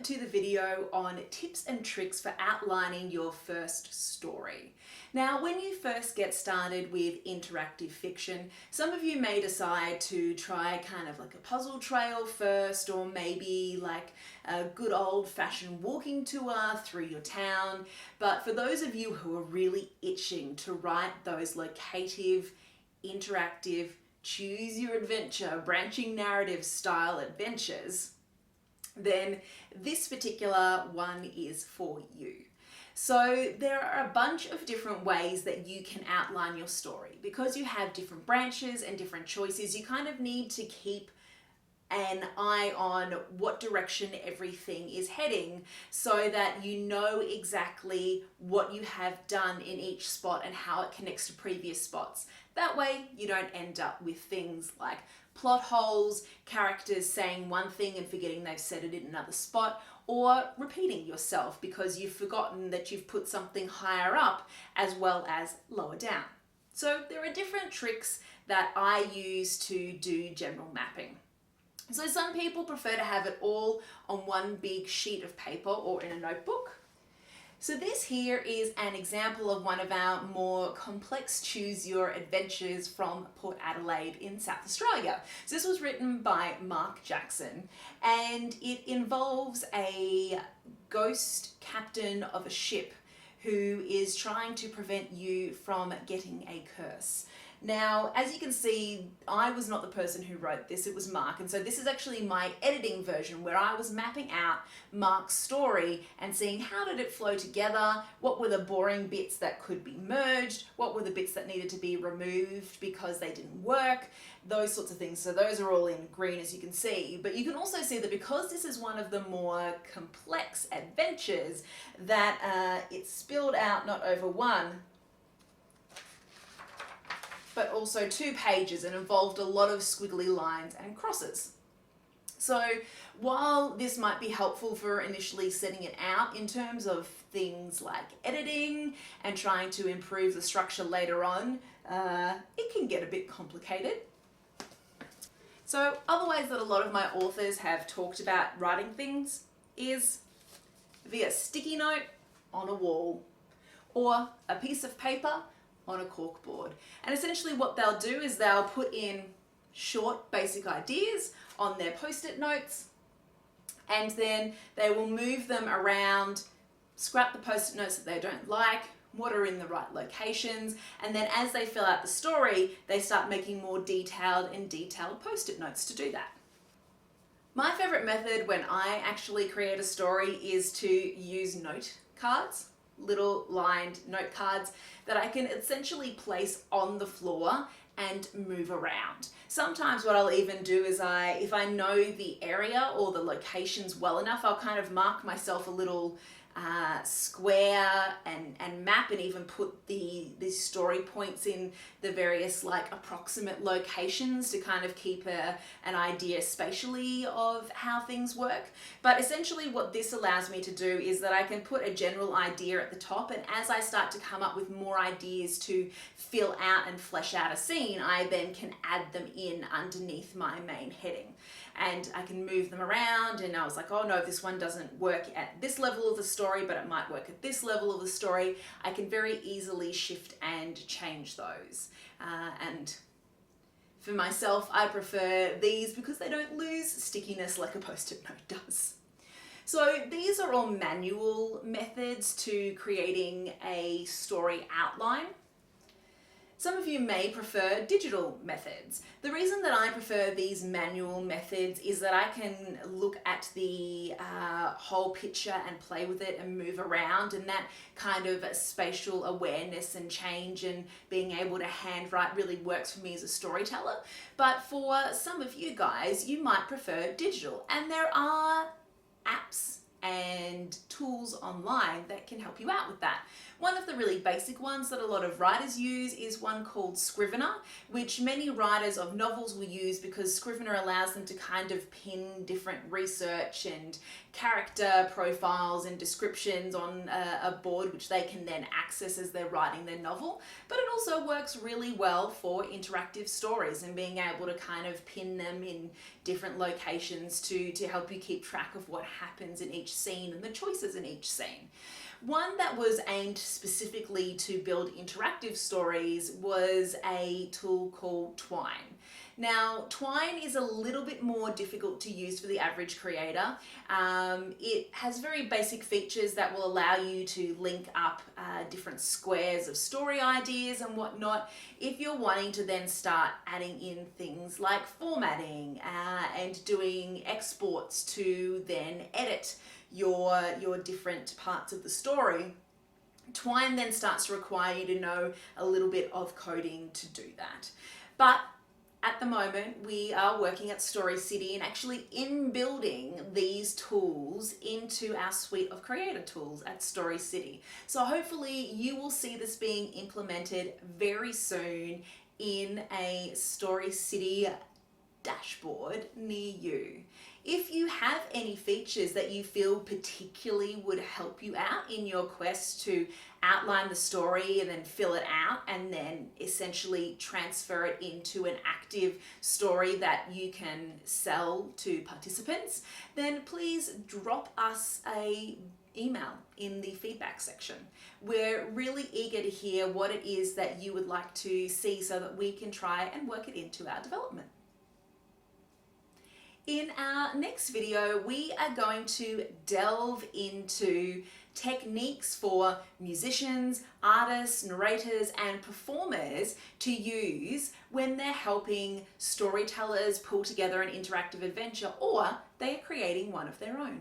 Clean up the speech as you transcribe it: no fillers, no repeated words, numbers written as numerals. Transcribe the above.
to the video on tips and tricks for outlining your first story. Now, when you first get started with interactive fiction, some of you may decide to try kind of like a puzzle trail first, or maybe like a good old-fashioned walking tour through your town. But for those of you who are really itching to write those locative, interactive, choose your adventure, branching narrative style adventures, then this particular one is for you. So there are a bunch of different ways that you can outline your story. Because you have different branches and different choices, you kind of need to keep an eye on what direction everything is heading so that you know exactly what you have done in each spot and how it connects to previous spots. That way you don't end up with things like plot holes, characters saying one thing and forgetting they've said it in another spot, or repeating yourself because you've forgotten that you've put something higher up as well as lower down. So there are different tricks that I use to do general mapping. So some people prefer to have it all on one big sheet of paper or in a notebook. So this here is an example of one of our more complex choose your adventures from Port Adelaide in South Australia. So this was written by Mark Jackson, and it involves a ghost captain of a ship who is trying to prevent you from getting a curse. Now, as you can see, I was not the person who wrote this, it was Mark, and so this is actually my editing version where I was mapping out Mark's story and seeing how did it flow together, what were the boring bits that could be merged, what were the bits that needed to be removed because they didn't work, those sorts of things. So those are all in green, as you can see, but you can also see that because this is one of the more complex adventures, that it's spilled out not over one, but also 2 pages and involved a lot of squiggly lines and crosses. So while this might be helpful for initially setting it out in terms of things like editing and trying to improve the structure later on, it can get a bit complicated. So other ways that a lot of my authors have talked about writing things is via sticky note on a wall or a piece of paper on a corkboard. And essentially what they'll do is they'll put in short basic ideas on their post-it notes, and then they will move them around, scrap the post-it notes that they don't like, what are in the right locations, and then as they fill out the story, they start making more detailed post-it notes to do that. My favorite method when I actually create a story is to use note cards, little lined note cards that I can essentially place on the floor and move around. Sometimes what I'll even do is if I know the area or the locations well enough, I'll kind of mark myself a little square and map, and even put the story points in the various like approximate locations to kind of keep an idea spatially of how things work. But essentially what this allows me to do is that I can put a general idea at the top, and as I start to come up with more ideas to fill out and flesh out a scene, I then can add them in underneath my main heading. And I can move them around, and I was like, oh no, this one doesn't work at this level of the story, but it might work at this level of the story. I can very easily shift and change those. And for myself, I prefer these because they don't lose stickiness like a post-it note does. So these are all manual methods to creating a story outline. Some of you may prefer digital methods. The reason that I prefer these manual methods is that I can look at the whole picture and play with it and move around, and that kind of spatial awareness and change and being able to handwrite really works for me as a storyteller. But for some of you guys, you might prefer digital, and there are apps and tools online that can help you out with that. One of the really basic ones that a lot of writers use is one called Scrivener, which many writers of novels will use because Scrivener allows them to kind of pin different research and character profiles and descriptions on a board which they can then access as they're writing their novel. But it also works really well for interactive stories and being able to kind of pin them in different locations to help you keep track of what happens in each scene and the choices in each scene. One that was aimed specifically to build interactive stories was a tool called Twine. Now, Twine is a little bit more difficult to use for the average creator. It has very basic features that will allow you to link up different squares of story ideas and whatnot if you're wanting to then start adding in things like formatting and doing exports to then edit your different parts of the story. Twine then starts to require you to know a little bit of coding to do that. But at the moment, we are working at Story City and actually in-building these tools into our suite of creator tools at Story City. So hopefully you will see this being implemented very soon in a Story City dashboard near you. If you have any features that you feel particularly would help you out in your quest to outline the story and then fill it out and then essentially transfer it into an active story that you can sell to participants, then please drop us a email in the feedback section. We're really eager to hear what it is that you would like to see so that we can try and work it into our development. In our next video, we are going to delve into techniques for musicians, artists, narrators, and performers to use when they're helping storytellers pull together an interactive adventure or they are creating one of their own.